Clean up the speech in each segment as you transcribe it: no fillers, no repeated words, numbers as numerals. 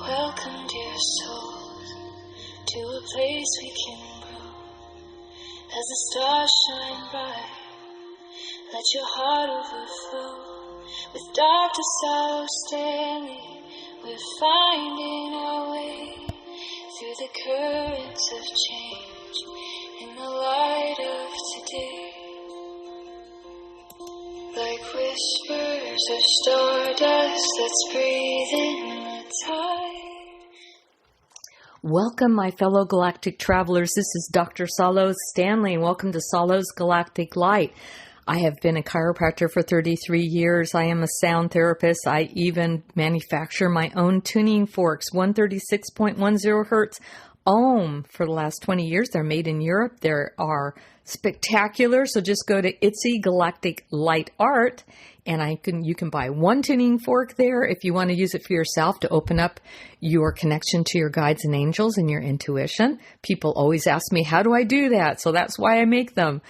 Welcome, dear souls, to a place we can grow. As the stars shine bright, let your heart overflow. With Dr. Salo, Stanley, we're finding our way through the currents of change in the light of today. Like whispers of stardust, let's breathe in the tide. Welcome, my fellow galactic travelers. This is Dr. Salo Stanley. Welcome to Salo's Galactic Light. I have been a chiropractor for 33 years. I am a sound therapist. I even manufacture my own tuning forks, 136.10 hertz ohm for the last 20 years. They're made in Europe. They are spectacular. So just go to Itsy Galactic Light Art, and you can buy one tuning fork there if you want to use it for yourself to open up your connection to your guides and angels and your intuition. People always ask me, how do I do that? So that's why I make them.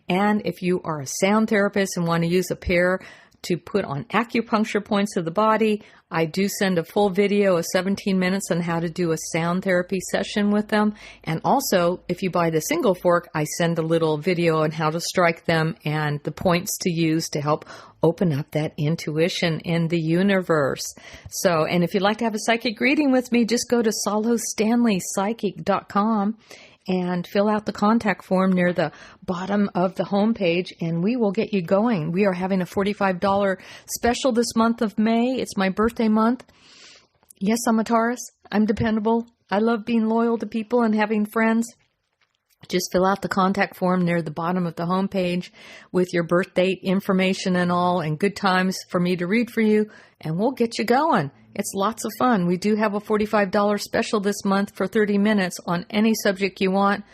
And if you are a sound therapist and want to use a pair to put on acupuncture points of the body, I do send a full video of 17 minutes on how to do a sound therapy session with them. And also, if you buy the single fork, I send a little video on how to strike them and the points to use to help open up that intuition in the universe. So, and if you'd like to have a psychic reading with me, just go to salostanleypsychic.com and fill out the contact form near the bottom of the homepage, and we will get you going. We are having a $45 special this month of May. It's my birthday month. Yes, I'm a Taurus. I'm dependable. I love being loyal to people and having friends. Just fill out the contact form near the bottom of the homepage with your birth date information and all, and good times for me to read for you, and we'll get you going. It's lots of fun. We do have a $45 special this month for 30 minutes on any subject you want,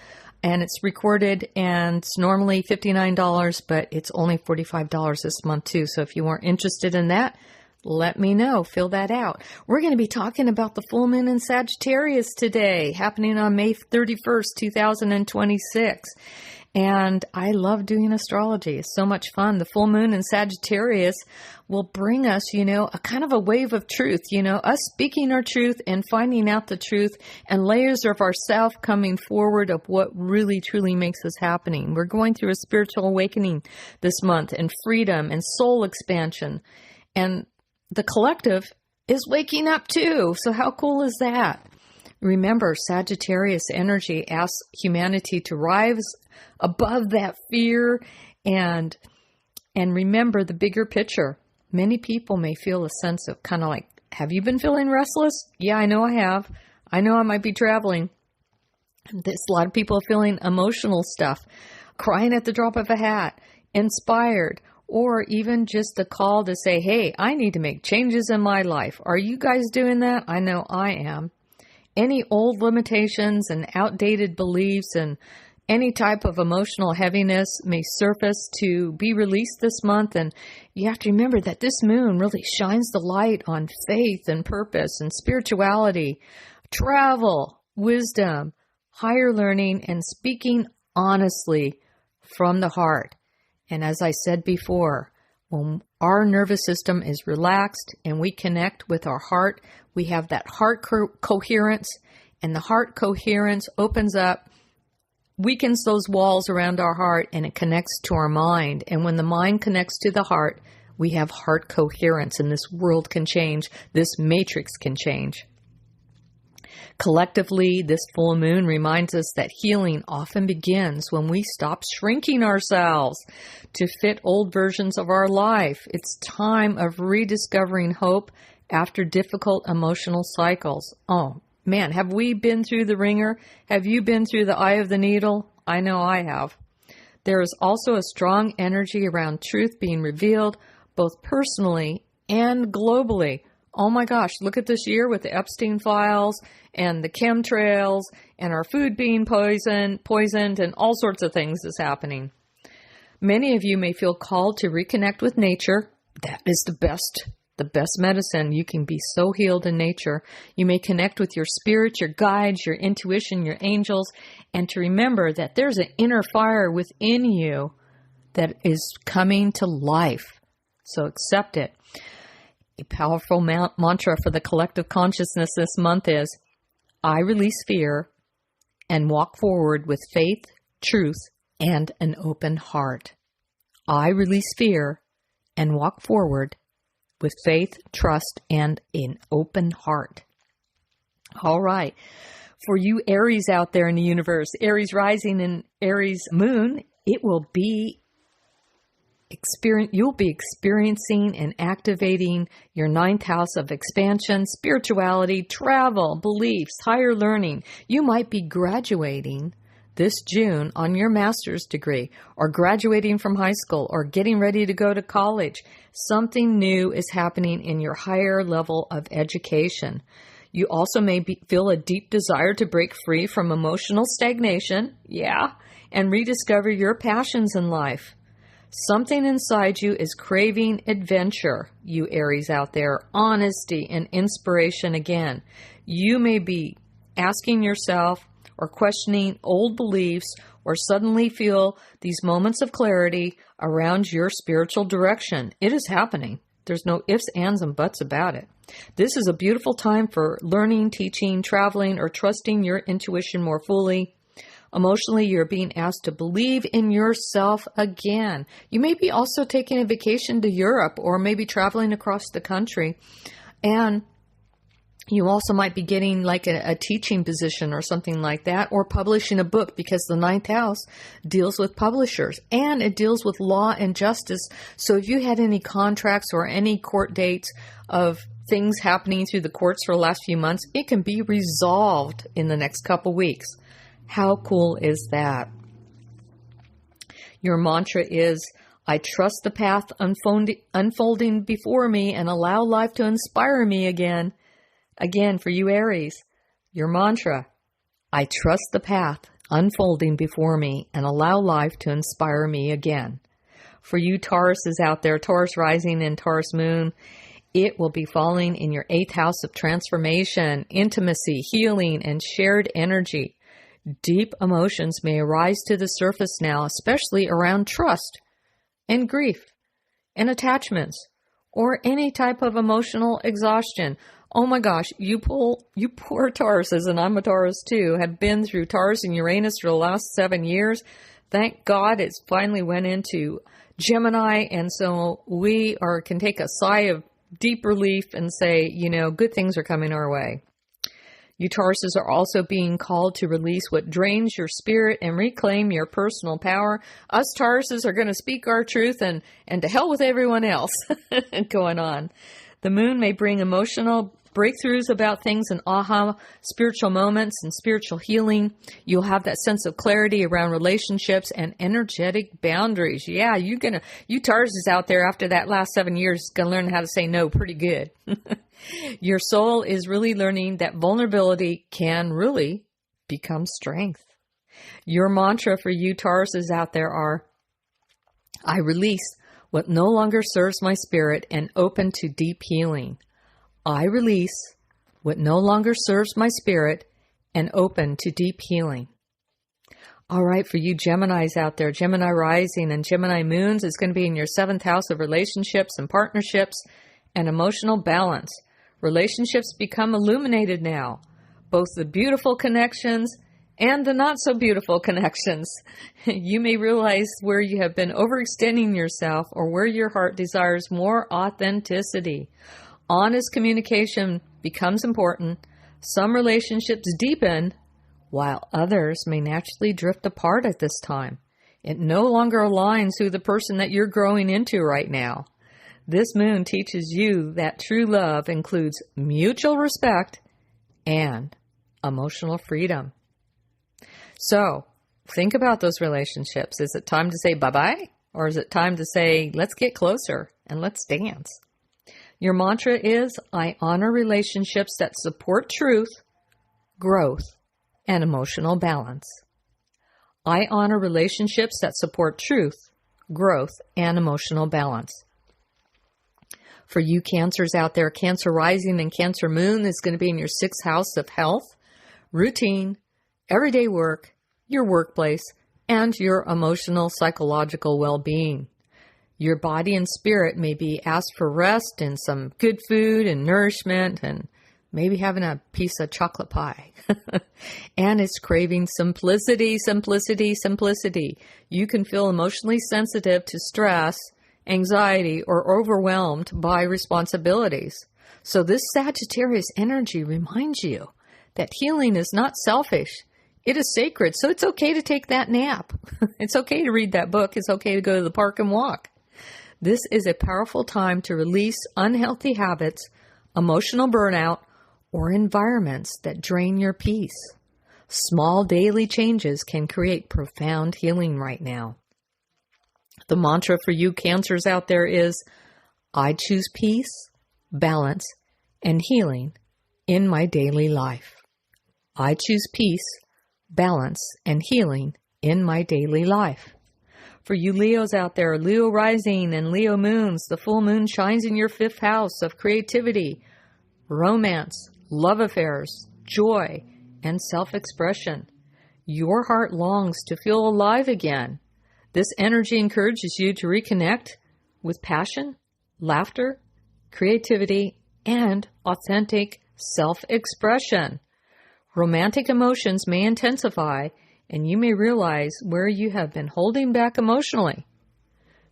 and it's recorded, and it's normally $59, but it's only $45 this month too. So if you weren't interested in that, let me know. Fill that out. We're going to be talking about the full moon in Sagittarius today, happening on May 31st, 2026. And I love doing astrology. It's so much fun. The full moon in Sagittarius will bring us, a kind of a wave of truth, us speaking our truth and finding out the truth and layers of ourself coming forward of what really, truly makes us happening. We're going through a spiritual awakening this month, and freedom and soul expansion. And the collective is waking up too. So how cool is that? Remember, Sagittarius energy asks humanity to rise above that fear and remember the bigger picture. Many people may feel a sense of kind of like, have you been feeling restless? Yeah, I know I have. I know I might be traveling. There's a lot of people feeling emotional stuff, crying at the drop of a hat, inspired, or even just a call to say, hey, I need to make changes in my life. Are you guys doing that? I know I am. Any old limitations and outdated beliefs and any type of emotional heaviness may surface to be released this month. And you have to remember that this moon really shines the light on faith and purpose and spirituality, travel, wisdom, higher learning, and speaking honestly from the heart. And as I said before, when our nervous system is relaxed and we connect with our heart, we have that heart coherence, and the heart coherence opens up, weakens those walls around our heart, and it connects to our mind. And when the mind connects to the heart, we have heart coherence, and this world can change. This matrix can change. Collectively, this full moon reminds us that healing often begins when we stop shrinking ourselves to fit old versions of our life. It's time of rediscovering hope after difficult emotional cycles. Oh, man, have we been through the ringer? Have you been through the eye of the needle? I know I have. There is also a strong energy around truth being revealed, both personally and globally. Oh my gosh, look at this year with the Epstein files and the chemtrails and our food being poisoned and all sorts of things is happening. Many of you may feel called to reconnect with nature. That is the best medicine. You can be so healed in nature. You may connect with your spirit, your guides, your intuition, your angels, and to remember that there's an inner fire within you that is coming to life. So accept it. A powerful mantra for the collective consciousness this month is, I release fear and walk forward with faith, truth, and an open heart. I release fear and walk forward with faith, trust, and an open heart. All right. For you Aries out there in the universe, Aries rising and Aries moon, you'll be experiencing and activating your ninth house of expansion, spirituality, travel, beliefs, higher learning. You might be graduating this June on your master's degree, or graduating from high school, or getting ready to go to college. Something new is happening in your higher level of education. You also may feel a deep desire to break free from emotional stagnation, and rediscover your passions in life. Something inside you is craving adventure, you Aries out there, honesty and inspiration again. You may be asking yourself or questioning old beliefs, or suddenly feel these moments of clarity around your spiritual direction. It is happening. There's no ifs, ands, and buts about it. This is a beautiful time for learning, teaching, traveling, or trusting your intuition more fully. Emotionally, you're being asked to believe in yourself again. You may be also taking a vacation to Europe, or maybe traveling across the country. And you also might be getting like a teaching position or something like that, or publishing a book, because the ninth house deals with publishers and it deals with law and justice. So if you had any contracts or any court dates of things happening through the courts for the last few months, it can be resolved in the next couple weeks. How cool is that? Your mantra is, I trust the path unfolding before me and allow life to inspire me again. Again, for you Aries, your mantra, I trust the path unfolding before me and allow life to inspire me again. For you Tauruses out there, Taurus rising and Taurus moon, it will be falling in your 8th house of transformation, intimacy, healing, and shared energy. Deep emotions may arise to the surface now, especially around trust and grief and attachments, or any type of emotional exhaustion. Oh my gosh, you poor Tauruses, and I'm a Taurus too, have been through Taurus and Uranus for the last 7 years. Thank God it's finally went into Gemini, and so we can take a sigh of deep relief and say, good things are coming our way. You Tauruses are also being called to release what drains your spirit and reclaim your personal power. Us Tauruses are going to speak our truth and to hell with everyone else going on. The moon may bring emotional breakthroughs about things and aha spiritual moments and spiritual healing. You'll have that sense of clarity around relationships and energetic boundaries. Yeah, you Tauruses out there after that last 7 years is going to learn how to say no pretty good. Your soul is really learning that vulnerability can really become strength. Your mantra for you Tauruses out there are, I release what no longer serves my spirit and open to deep healing. I release what no longer serves my spirit and open to deep healing. All right, for you Geminis out there, Gemini rising and Gemini moons is going to be in your 7th house of relationships and partnerships and emotional balance. Relationships become illuminated now, both the beautiful connections and the not so beautiful connections. You may realize where you have been overextending yourself or where your heart desires more authenticity. Honest communication becomes important. Some relationships deepen, while others may naturally drift apart at this time. It no longer aligns with the person that you're growing into right now. This moon teaches you that true love includes mutual respect and emotional freedom. So, think about those relationships. Is it time to say bye-bye? Or is it time to say, let's get closer and let's dance? Your mantra is, I honor relationships that support truth, growth, and emotional balance. I honor relationships that support truth, growth, and emotional balance. For you Cancers out there, Cancer rising and Cancer moon is going to be in your 6th house of health, routine, everyday work, your workplace, and your emotional, psychological well-being. Your body and spirit may be asked for rest and some good food and nourishment and maybe having a piece of chocolate pie. And it's craving simplicity, simplicity, simplicity. You can feel emotionally sensitive to stress, anxiety, or overwhelmed by responsibilities. So this Sagittarius energy reminds you that healing is not selfish. It is sacred. So it's okay to take that nap. It's okay to read that book. It's okay to go to the park and walk. This is a powerful time to release unhealthy habits, emotional burnout, or environments that drain your peace. Small daily changes can create profound healing right now. The mantra for you Cancers out there is, I choose peace, balance, and healing in my daily life. I choose peace, balance, and healing in my daily life. For you Leos out there, Leo rising and Leo moons, the full moon shines in your 5th house of creativity, romance, love affairs, joy, and self-expression. Your heart longs to feel alive again. This energy encourages you to reconnect with passion, laughter, creativity, and authentic self-expression. Romantic emotions may intensify, and you may realize where you have been holding back emotionally.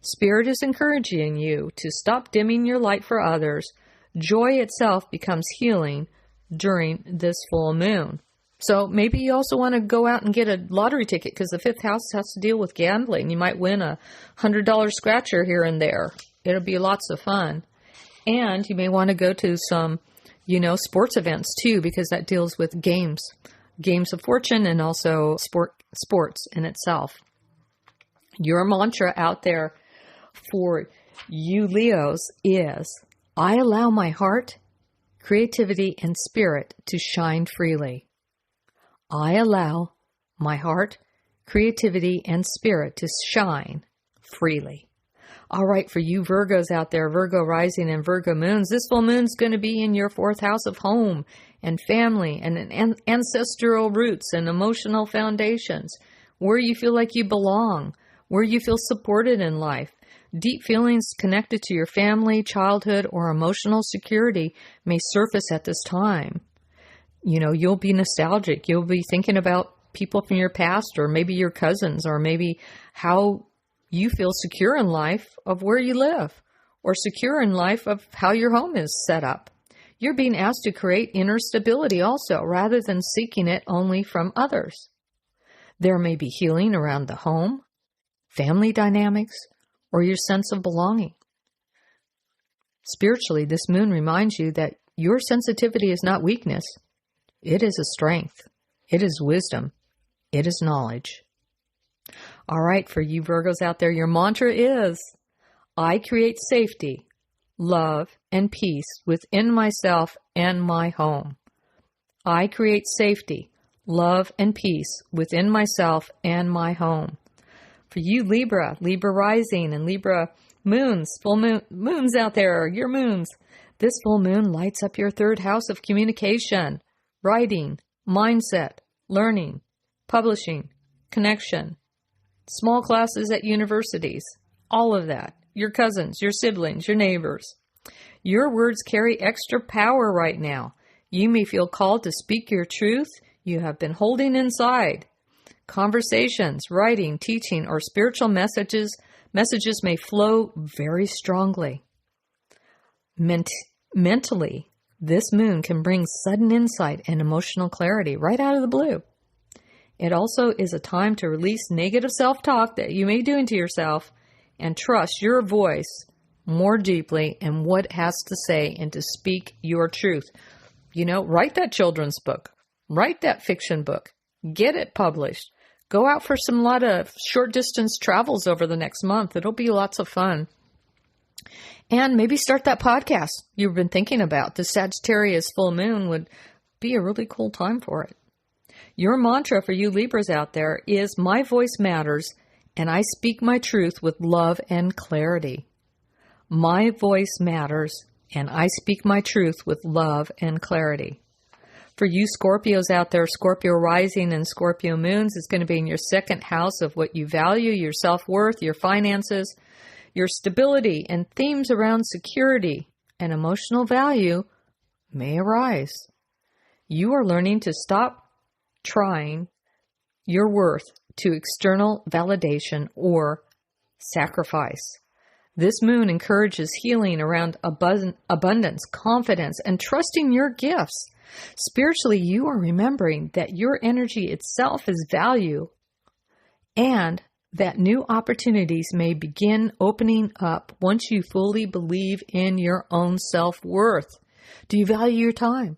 Spirit is encouraging you to stop dimming your light for others. Joy itself becomes healing during this full moon. So maybe you also want to go out and get a lottery ticket because the 5th house has to deal with gambling. You might win a $100 scratcher here and there. It'll be lots of fun. And you may want to go to some, sports events too, because that deals with games of fortune and also sports in itself. Your mantra out there for you Leos is, I allow my heart, creativity, and spirit to shine freely. I allow my heart, creativity, and spirit to shine freely. All right, for you Virgos out there, Virgo rising and Virgo moons, this full moon's going to be in your 4th house of home and family and ancestral roots and emotional foundations, where you feel like you belong, where you feel supported in life. Deep feelings connected to your family, childhood, or emotional security may surface at this time. You'll be nostalgic. You'll be thinking about people from your past, or maybe your cousins, or maybe how you feel secure in life of where you live, or secure in life of how your home is set up. You're being asked to create inner stability also, rather than seeking it only from others. There may be healing around the home, family dynamics, or your sense of belonging. Spiritually, this moon reminds you that your sensitivity is not weakness. It is a strength. It is wisdom. It is knowledge. All right, for you Virgos out there, your mantra is, I create safety, love, and peace within myself and my home. I create safety, love, and peace within myself and my home. For you Libra rising and Libra moons, full moons out there, your moons. This full moon lights up your 3rd house of communication, writing, mindset, learning, publishing, connection, small classes at universities, all of that. Your cousins, your siblings, your neighbors. Your words carry extra power right now. You may feel called to speak your truth you have been holding inside. Conversations, writing, teaching, or spiritual messages may flow very strongly. Mentally, this moon can bring sudden insight and emotional clarity right out of the blue. It also is a time to release negative self-talk that you may be doing to yourself and trust your voice more deeply and what it has to say, and to speak your truth. Write that children's book. Write that fiction book. Get it published. Go out for a lot of short distance travels over the next month. It'll be lots of fun. And maybe start that podcast you've been thinking about. The Sagittarius full moon would be a really cool time for it. Your mantra for you Libras out there is, my voice matters, and I speak my truth with love and clarity. My voice matters, and I speak my truth with love and clarity. For you Scorpios out there, Scorpio rising and Scorpio moons is going to be in your 2nd house of what you value, your self-worth, your finances. Your stability and themes around security and emotional value may arise. You are learning to stop trying your worth to external validation or sacrifice. This moon encourages healing around abundance, confidence, and trusting your gifts. Spiritually, you are remembering that your energy itself is value and that new opportunities may begin opening up once you fully believe in your own self-worth. Do you value your time?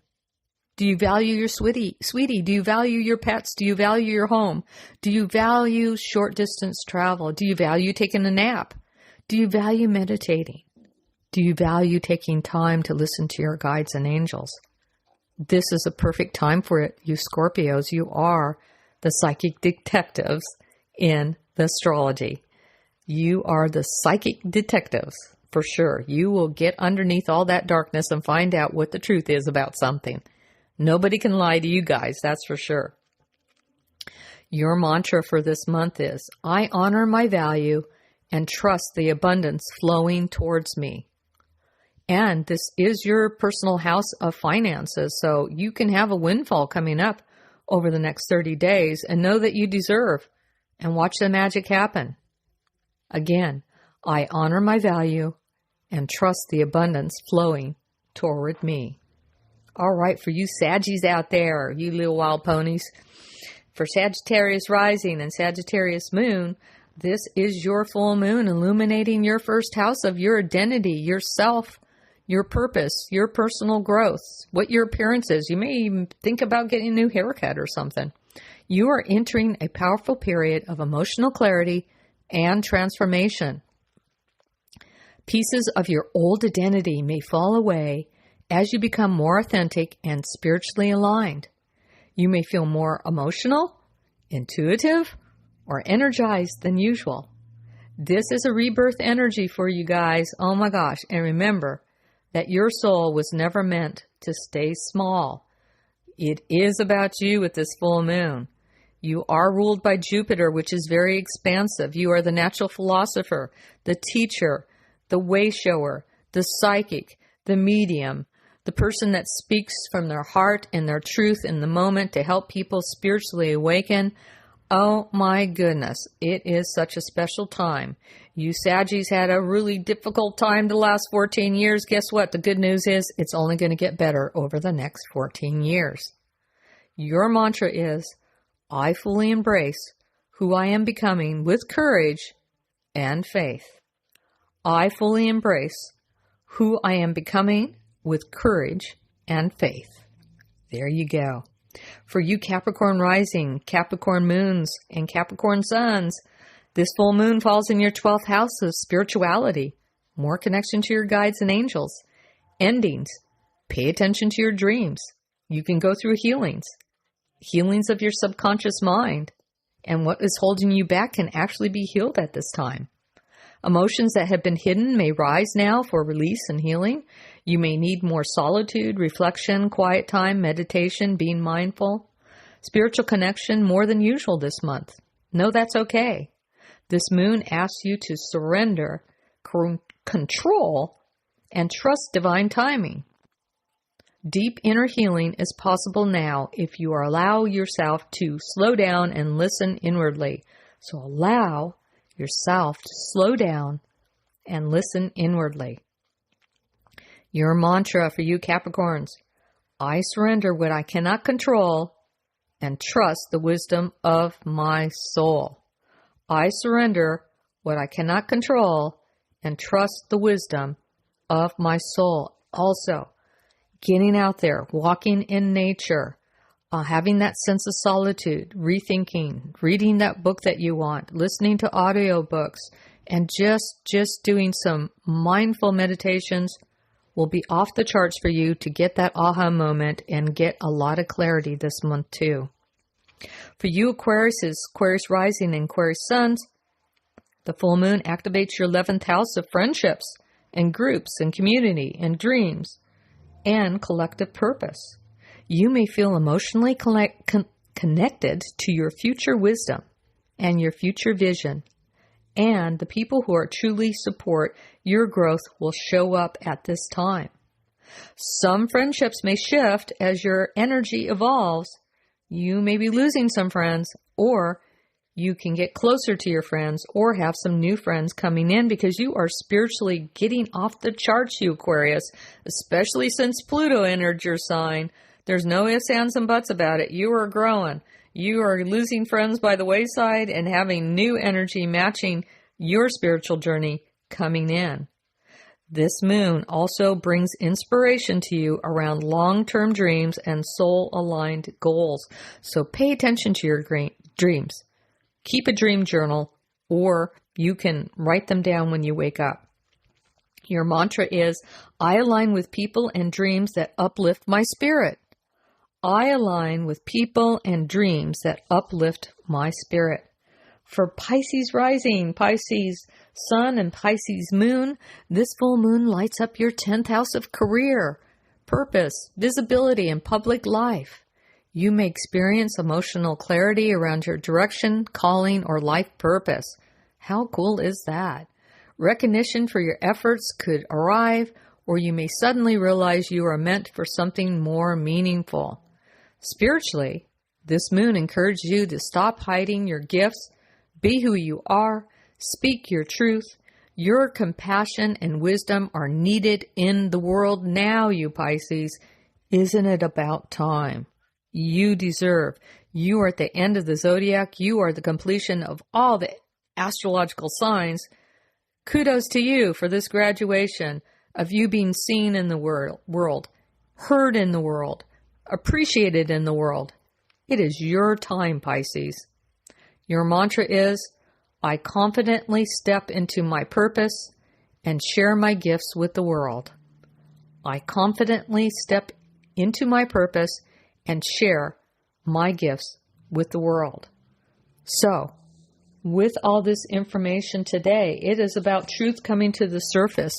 Do you value your sweetie? Do you value your pets? Do you value your home? Do you value short distance travel? Do you value taking a nap? Do you value meditating? Do you value taking time to listen to your guides and angels? This is a perfect time for it, you Scorpios. You are the psychic detectives in the astrology. You are the psychic detectives, for sure. You will get underneath all that darkness and find out what the truth is about something. Nobody can lie to you guys, that's for sure. Your mantra for this month is, I honor my value and trust the abundance flowing towards me. And this is your personal house of finances, so you can have a windfall coming up over the next 30 days and know that you deserve and watch the magic happen. Again, I honor my value and trust the abundance flowing toward me. All right, for you Saggies out there, you little wild ponies, for Sagittarius rising and Sagittarius moon, this is your full moon illuminating your first house of your identity, yourself, your purpose, your personal growth, what your appearance is. You may even think about getting a new haircut or something. You are entering a powerful period of emotional clarity and transformation. Pieces of your old identity may fall away as you become more authentic and spiritually aligned. You may feel more emotional, intuitive, or energized than usual. This is a rebirth energy for you guys. Oh my gosh. And remember that your soul was never meant to stay small. It is about you with this full moon. You are ruled by Jupiter, which is very expansive. You are the natural philosopher, the teacher, the way shower, the psychic, the medium, the person that speaks from their heart and their truth in the moment to help people spiritually awaken. Oh my goodness, it is such a special time. You Saggies had a really difficult time the last 14 years. Guess what? The good news is it's only going to get better over the next 14 years. Your mantra is, I fully embrace who I am becoming with courage and faith. I fully embrace who I am becoming with courage and faith. There you go. For you Capricorn rising, Capricorn moons, and Capricorn suns, this full moon falls in your 12th house of spirituality, more connection to your guides and angels, endings. Pay attention to your dreams. You can go through healings of your subconscious mind, and what is holding you back can actually be healed at this time. Emotions that have been hidden may rise now for release and healing. You may need more solitude, reflection, quiet time, meditation, being mindful. Spiritual connection more than usual this month. No, that's okay. This moon asks you to surrender, control, and trust divine timing. Deep inner healing is possible now if you allow yourself to slow down and listen inwardly. So allow yourself to slow down and listen inwardly. Your mantra for you Capricorns, I surrender what I cannot control and trust the wisdom of my soul. I surrender what I cannot control and trust the wisdom of my soul. Also, getting out there, walking in nature, having that sense of solitude, rethinking, reading that book that you want, listening to audiobooks, and just doing some mindful meditations will be off the charts for you to get that aha moment and get a lot of clarity this month too. For you Aquarius rising and Aquarius suns, the full moon activates your 11th house of friendships and groups and community and dreams and collective purpose. You may feel emotionally connected to your future wisdom and your future vision and the people who are truly support your growth will show up at this time. Some friendships may shift as your energy evolves. You may be losing some friends, or you can get closer to your friends or have some new friends coming in because you are spiritually getting off the charts, you Aquarius, especially since Pluto entered your sign. There's no ifs, ands, and buts about it. You are growing. You are losing friends by the wayside and having new energy matching your spiritual journey coming in. This moon also brings inspiration to you around long-term dreams and soul-aligned goals. So pay attention to your dreams. Keep a dream journal, or you can write them down when you wake up. Your mantra is, I align with people and dreams that uplift my spirit. I align with people and dreams that uplift my spirit. For Pisces rising, Pisces sun, and Pisces moon, this full moon lights up your 10th house of career, purpose, visibility, and public life. You may experience emotional clarity around your direction, calling, or life purpose. How cool is that? Recognition for your efforts could arrive, or you may suddenly realize you are meant for something more meaningful. Spiritually, this moon encourages you to stop hiding your gifts, be who you are, speak your truth. Your compassion and wisdom are needed in the world now, you Pisces. Isn't it about time? You deserve. You are at the end of the zodiac. You are the completion of all the astrological signs. Kudos to you for this graduation of you being seen in the world, heard in the world, appreciated in the world. It is your time, Pisces. Your mantra is, I confidently step into my purpose and share my gifts with the world. I confidently step into my purpose and share my gifts with the world. So, with all this information today, it is about truth coming to the surface.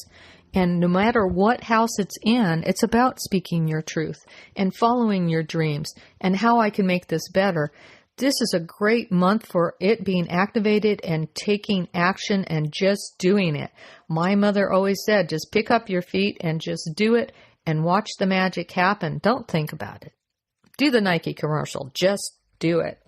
And no matter what house it's in, it's about speaking your truth and following your dreams and how I can make this better. This is a great month for it being activated and taking action and just doing it. My mother always said, just pick up your feet and just do it and watch the magic happen. Don't think about it. Do the Nike commercial. Just do it.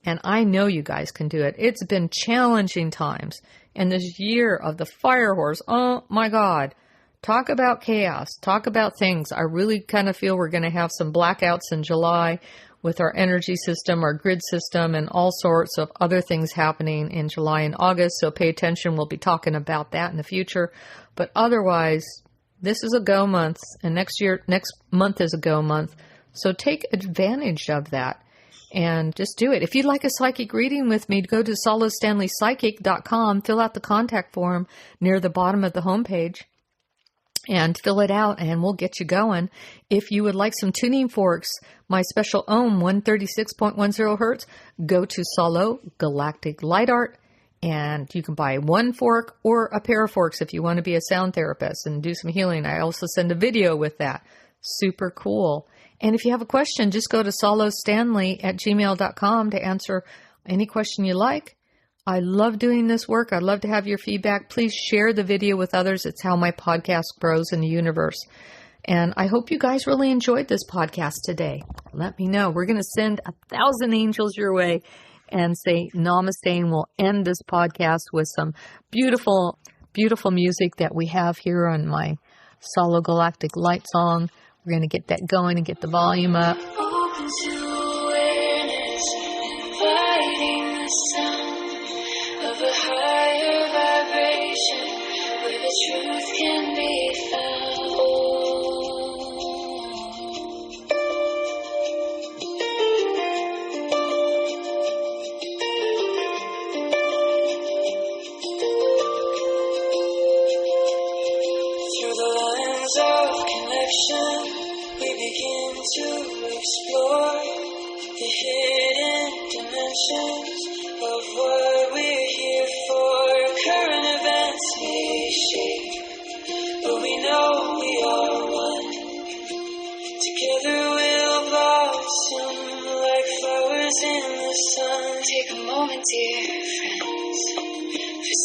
And I know you guys can do it. It's been challenging times. And this year of the fire horse, oh my God. Talk about chaos. Talk about things. I really kind of feel we're going to have some blackouts in July with our energy system, our grid system, and all sorts of other things happening in July and August. So pay attention. We'll be talking about that in the future. But otherwise, this is a go month. And next month is a go month. So take advantage of that and just do it. If you'd like a psychic reading with me, go to salostanleypsychic.com, fill out the contact form near the bottom of the homepage and fill it out and we'll get you going. If you would like some tuning forks, my special ohm 136.10 hertz, go to Salo Galactic Light Art and you can buy one fork or a pair of forks if you want to be a sound therapist and do some healing. I also send a video with that. Super cool. And if you have a question, just go to salostanley@gmail.com to answer any question you like. I love doing this work. I'd love to have your feedback. Please share the video with others. It's how my podcast grows in the universe. And I hope you guys really enjoyed this podcast today. Let me know. We're going to send 1,000 angels your way and say namaste, and we'll end this podcast with some beautiful, beautiful music that we have here on my Salo Galactic Light Song. We're going to get that going and get the volume up. Open to awareness, inviting the sound of a higher vibration where the truth can be found. Through the lens of connection, we begin to explore the hidden dimensions of what we're here for. Current events may shake, but we know we are one. Together we'll blossom like flowers in the sun. Take a moment, dear friends, for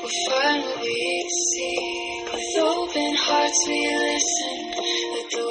We'll find what we seek. With open hearts we listen. Let the